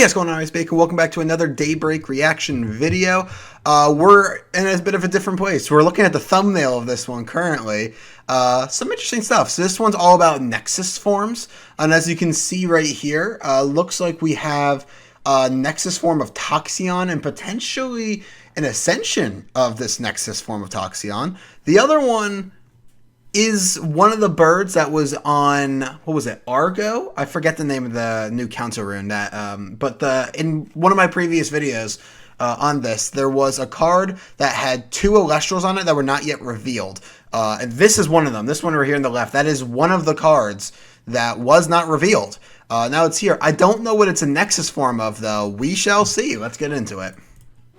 guys going on, Ice Baker? Welcome back to another Daybreak reaction video. We're in a bit of a different place. We're looking at the thumbnail of this one currently. Some interesting stuff. So this one's all about NEXUS forms. And as you can see right here, looks like we have a NEXUS form of Toxeon and potentially an ascension of this NEXUS form of Toxeon. The other one is one of the birds that was on, what was it, Argo? I forget the name of the new counter rune that, in one of my previous videos on this, there was a card that had two Elestrals on it that were not yet revealed. And this is one of them. This one right here on the left, that is one of the cards that was not revealed. Now it's here. I don't know what it's a NEXUS form of, though. We shall see. Let's get into it.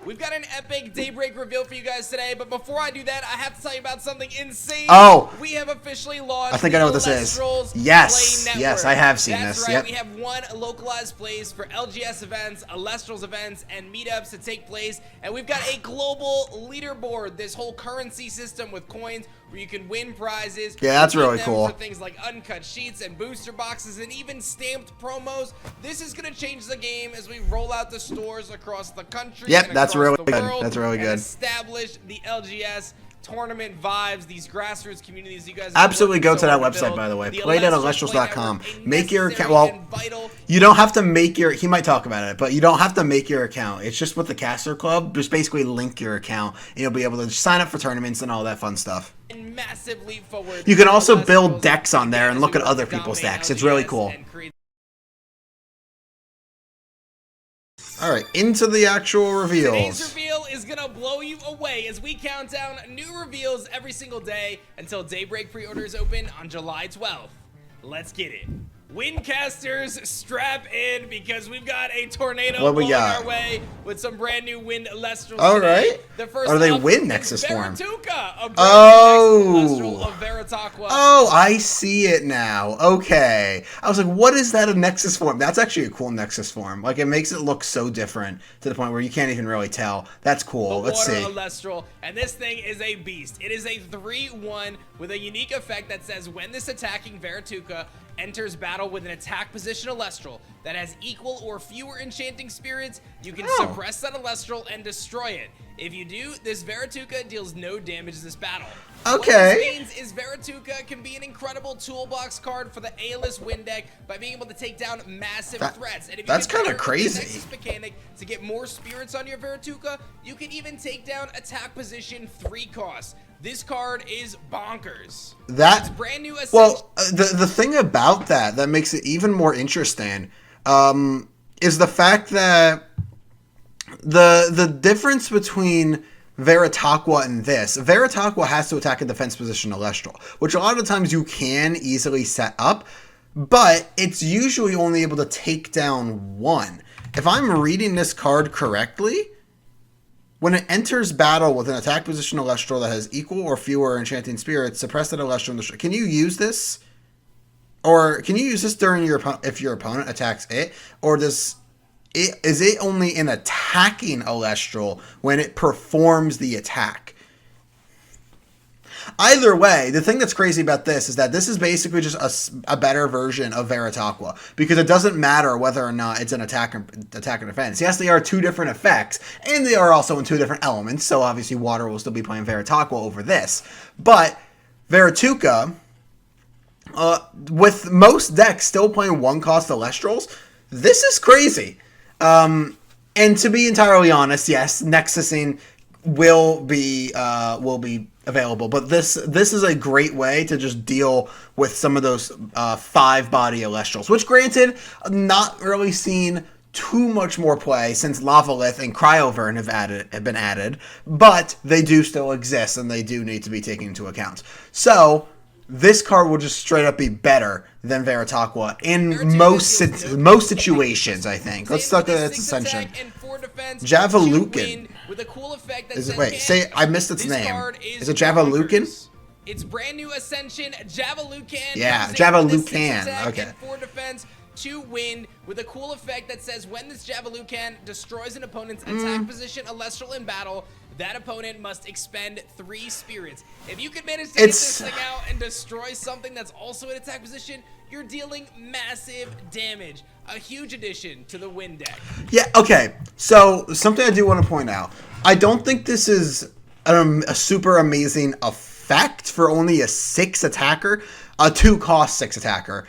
We've got an epic Daybreak reveal for you guys today, but before I do that, I have to tell you about something insane. Oh! We have officially launched I think I know what this is. Yes, yes, I have seen this. That's right, yep. We have one localized place for LGS events, Elestrals events, and meetups to take place, and we've got a global leaderboard, this whole currency system with coins where you can win prizes. Yeah, that's really cool. For things like uncut sheets and booster boxes and even stamped promos. This is going to change the game as we roll out the stores across the country. Yep, that's really good. That's really good. Establish the LGS tournament vibes, these grassroots communities. You guys absolutely go to that website, by the way. Play.elestrals.com. Make your account. Well, you don't have to make your. He might talk about it, but you don't have to make your account. It's just with the Caster Club. Just basically link your account, and you'll be able to sign up for tournaments and all that fun stuff. And massive leap forward. You can also build decks on there and look at other people's decks. It's really cool. All right, into the actual reveals. Today's reveal is going to blow you away as we count down new reveals every single day until Daybreak pre-orders open on July 12th. Let's get it. Windcasters, strap in because we've got a tornado blowing our way with some brand new wind Elestrals. All right. The first are they wind NEXUS form? Oh, I see it now. Okay. I was like, what is that a NEXUS form? That's actually a cool NEXUS form. Like, it makes it look so different to the point where you can't even really tell. That's cool. Let's see. Elestral, and this thing is a beast. It is a 3/1 with a unique effect that says when this attacking Verituka enters battle with an attack position Elestral that has equal or fewer enchanting spirits, you can suppress that Elestral and destroy it. If you do, this Verituka deals no damage this battle. Okay. What this means is Verituka can be an incredible toolbox card for the A-list win deck by being able to take down massive threats. And if that's kind of crazy. NEXUS mechanic to get more spirits on your Verituka, you can even take down attack position 3 costs. This card is bonkers. It's brand new. Well, the thing about that makes it even more interesting is the fact that the difference between Veritaqua and this. Veritaqua has to attack a defense position Elestral, which a lot of times you can easily set up, but it's usually only able to take down one. If I'm reading this card correctly, when it enters battle with an attack position Elestral that has equal or fewer enchanting spirits, suppress that Elestral and destroy. Can you use this? Or can you use this during if your opponent attacks it? Or is it only an attacking Elestral when it performs the attack? Either way, the thing that's crazy about this is that this is basically just a better version of Veritaqua, because it doesn't matter whether or not it's an attack or defense. Yes, they are two different effects, and they are also in two different elements, so obviously Water will still be playing Veritaqua over this. But Verituka, with most decks still playing 1-cost Elestrals, this is crazy. And to be entirely honest, yes, NEXUSing will be available, but this is a great way to just deal with some of those 5-body Elestrals, which granted, not really seen too much more play since Lavalith and Cryovern have been added, but they do still exist and they do need to be taken into account. So this card will just straight up be better than Veritaqua in most situations, I think. Let's look at its ascension. Javalucan. With a cool effect that is it? Wait, say I missed its name. Is it Javalucan? It's brand new ascension. Javalucan. Yeah, Javalucan. Okay. 4 defense. 2 wind with a cool effect that says when this Javalucan destroys an opponent's attack position Elestral in battle, that opponent must expend 3 spirits. If you can manage to get this thing out and destroy something that's also in attack position, you're dealing massive damage. A huge addition to the wind deck. Yeah, okay. So, something I do want to point out. I don't think this is a super amazing effect for only a 6 attacker, a 2-cost 6 attacker.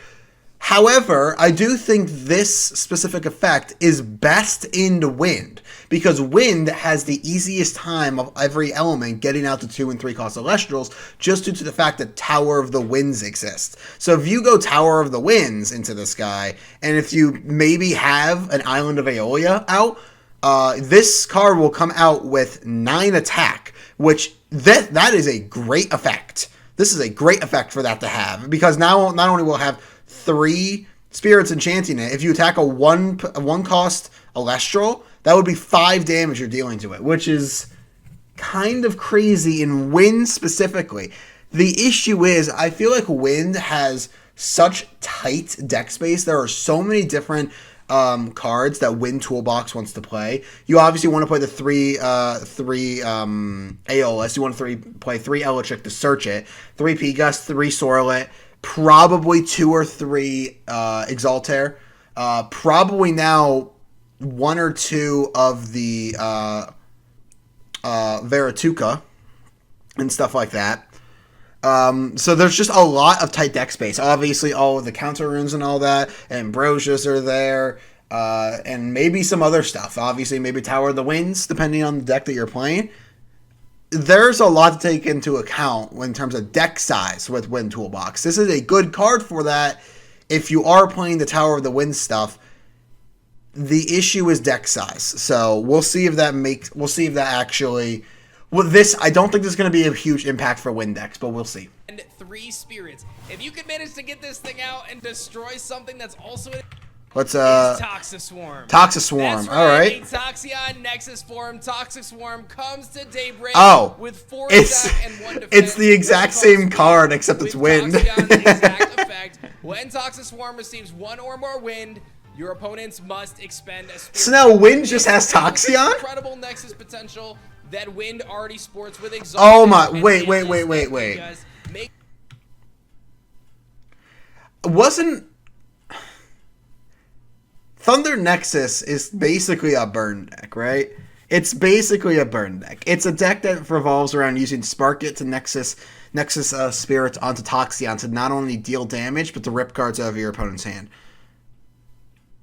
However, I do think this specific effect is best in wind, because wind has the easiest time of every element getting out to 2 and 3 cost Elestrals, just due to the fact that Tower of the Winds exists. So if you go Tower of the Winds into this guy, and if you maybe have an Island of Aeolia out, this card will come out with 9 attack, which that is a great effect. This is a great effect for that to have, because now not only will it have 3 spirits enchanting it, if you attack a one cost Elestral, that would be 5 damage you're dealing to it, which is kind of crazy in wind specifically. The issue is, I feel like wind has such tight deck space. There are so many different cards that Wind Toolbox wants to play. You obviously want to play the 3 Aeolus. You want to play 3 Electric to search it, 3 P-Gust, 3 Sorlet, probably 2 or 3 Exaltair, probably now 1 or 2 of the Verituka and stuff like that. So there's just a lot of tight deck space. Obviously, all of the counter runes and all that, Ambrosias are there, and maybe some other stuff. Obviously, maybe Tower of the Winds, depending on the deck that you're playing. There's a lot to take into account in terms of deck size with Wind Toolbox. This is a good card for that if you are playing the Tower of the Wind stuff. The issue is deck size. So we'll see if that actually. Well, I don't think this is going to be a huge impact for wind decks, but we'll see. And 3 spirits. If you can manage to get this thing out and destroy something that's also in What's Toxiswarm. Toxiswarm. That's right, All right. a Toxion Nexus form. Toxiswarm comes to Daybreak with 4 attack and 1 defense. It's the exact same card except it's wind. Toxion's exact effect. When Toxiswarm receives 1 or more wind, your opponents must expend a spirit. So now wind just has Toxion? Incredible Nexus potential that wind already sports with Exalt. Oh my! Wait. Wasn't Thunder Nexus is basically a burn deck, right? It's basically a burn deck. It's a deck that revolves around using Spark It to Nexus spirits onto Toxion to not only deal damage, but to rip cards out of your opponent's hand.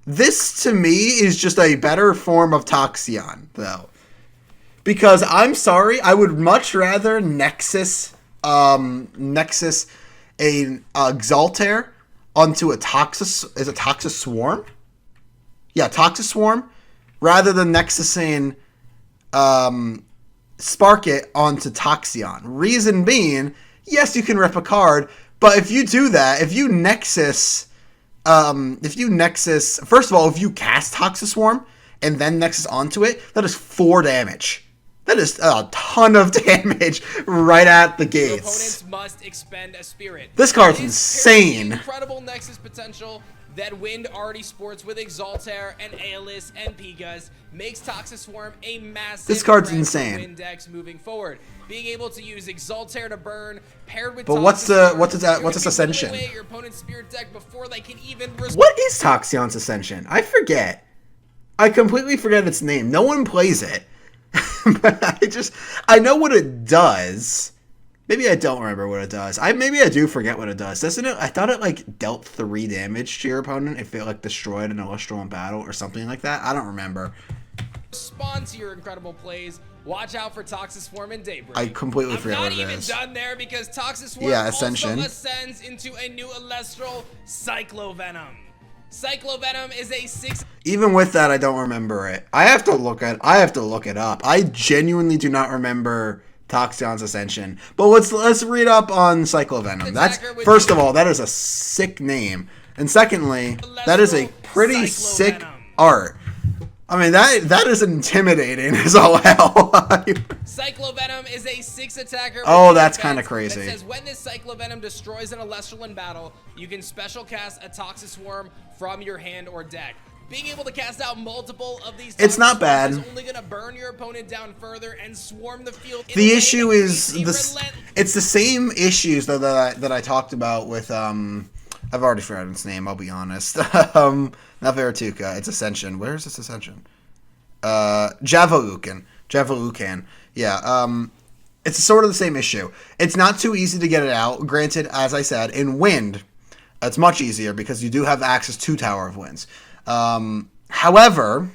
This, to me, is just a better form of Toxion, though. Because, I'm sorry, I would much rather Nexus a Exaltair onto a Toxis Swarm? Yeah, Toxis Swarm, rather than Nexusing Spark It onto Toxion. Reason being, yes, you can rip a card, but if you do that, if you Nexus, first of all, if you cast Toxis Swarm and then Nexus onto it, that is 4 damage. That is a ton of damage right at the gates. Your opponents must expend a spirit. This card's insane. Incredible Nexus potential that wind already sports with Exaltair and Aeolus and P-Gust makes Toxiswarm a massive this card's threat insane. for wind decks moving forward. Being able to use Exaltair to burn paired with but what's its Ascension? Away your opponent's spirit deck before they can even what is Toxion's Ascension? I forget. I completely forget its name. No one plays it. But I know what it does. Maybe I don't remember what it does. Maybe I do forget what it does. Doesn't it? I thought it like dealt 3 damage to your opponent if it like destroyed an Elestral in battle or something like that. I don't remember. Respond to your incredible plays. Watch out for Toxiswarm and Daybreak. I completely forgot what it is. I'm not even done there because Toxiswarm Ascension. also ascends into a new Elestral, Cyclovenom. Cyclovenom is a 6. Even with that, I don't remember it. I have to look it up. I genuinely do not remember Toxion's Ascension. But let's read up on Cyclovenom. That's first of all, that is a sick name, and secondly, that is a pretty sick art. I mean, that is intimidating as all hell. Cyclovenom is a 6 attacker. Oh, that's kind of crazy. It says when this Cyclovenom destroys an Elestral in battle, you can special cast a Toxiswarm from your hand or deck. Being able to cast out multiple of these it's not bad. is only going to burn your opponent down further and swarm the field. The issue is it's the same issues though that I talked about with I've already forgotten its name, I'll be honest. Not Verituka, it's Ascension. Where is this Ascension? Javalucan. Yeah, it's sort of the same issue. It's not too easy to get it out. Granted, as I said, in Wind, it's much easier because you do have access to Tower of Winds. However,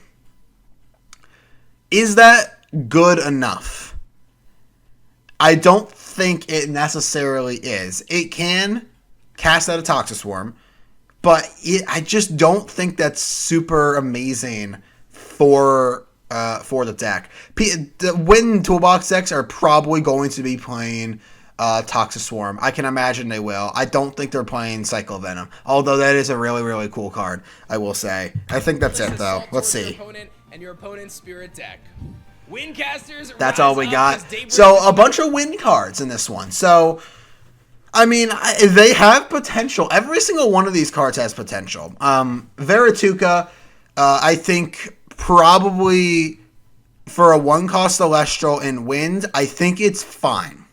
is that good enough? I don't think it necessarily is. It can cast out a Toxiswarm, but I just don't think that's super amazing for the deck. The Wind Toolbox decks are probably going to be playing Toxiswarm. I can imagine they will. I don't think they're playing Cyclovenom, although that is a really, really cool card, I will say. I think that's it, though. Let's see. Your opponent and your opponent's spirit deck. Windcasters. That's all we got. So a bunch of wind cards in this one. So I mean, they have potential. Every single one of these cards has potential. Verituka, I think probably for a 1-cost Celestial in Wind, I think it's fine.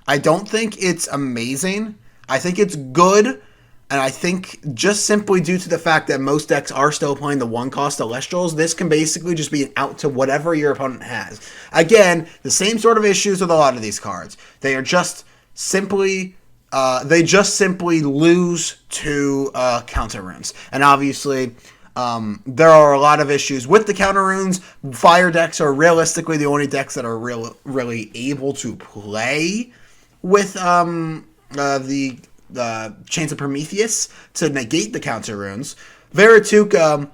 I don't think it's amazing. I think it's good. And I think just simply due to the fact that most decks are still playing the 1-cost Celestials, this can basically just be an out to whatever your opponent has. Again, the same sort of issues with a lot of these cards. They are just simply... they just simply lose to counter runes. And obviously, there are a lot of issues with the counter runes. Fire decks are realistically the only decks that are really able to play with the Chains of Prometheus to negate the counter runes. Verituka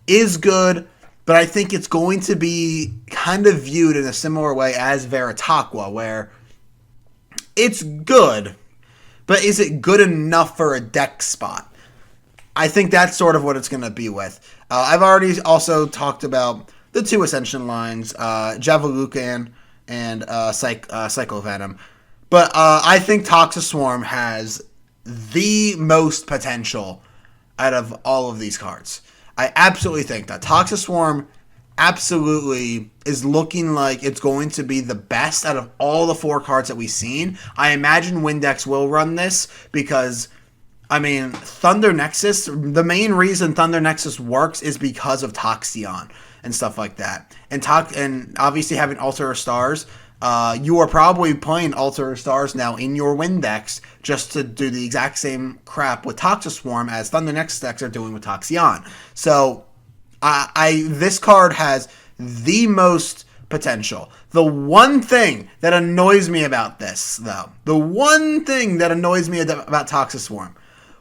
is good, but I think it's going to be kind of viewed in a similar way as Veritaqua, where it's good, but is it good enough for a deck spot? I think that's sort of what it's going to be with. I've already also talked about the 2 Ascension lines, Javalucan and Cyclovenom. But I think Toxiswarm has the most potential out of all of these cards. I absolutely think that Toxiswarm absolutely is looking like it's going to be the best out of all the 4 cards that we've seen. I imagine Windex will run this because, I mean, Thunder Nexus, the main reason Thunder Nexus works is because of Toxion and stuff like that. And obviously having Altar of Stars, you are probably playing Altar of Stars now in your Windex just to do the exact same crap with Toxiswarm as Thunder Nexus decks are doing with Toxion. So this card has the most potential. The one thing that annoys me about this, though, about Toxiswarm,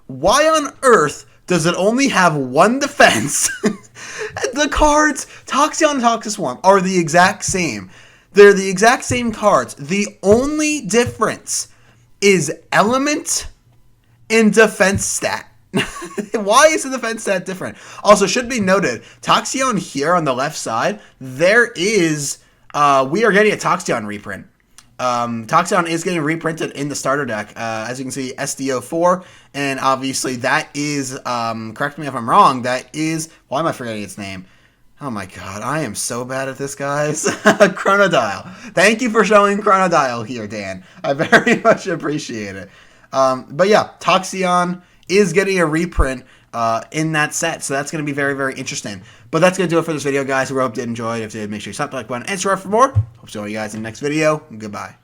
why on earth does it only have 1 defense? The cards, Toxion and Toxiswarm, are the exact same. They're the exact same cards. The only difference is element and defense stat. Why is the defense stat different? Also, should be noted, Toxion here on the left side, there is, we are getting a Toxion reprint. Toxion is getting reprinted in the starter deck. As you can see, SDO4, and obviously that is, correct me if I'm wrong, that is, why am I forgetting its name? Oh my god, I am so bad at this, guys. Chronodile. Thank you for showing Chronodile here, Dan. I very much appreciate it. But yeah, Toxion is getting a reprint in that set, so that's going to be very, very interesting. But that's going to do it for this video, guys. I hope you did enjoy it. If you did, make sure you slap the like button and subscribe for more. Hope to see all you guys in the next video. Goodbye.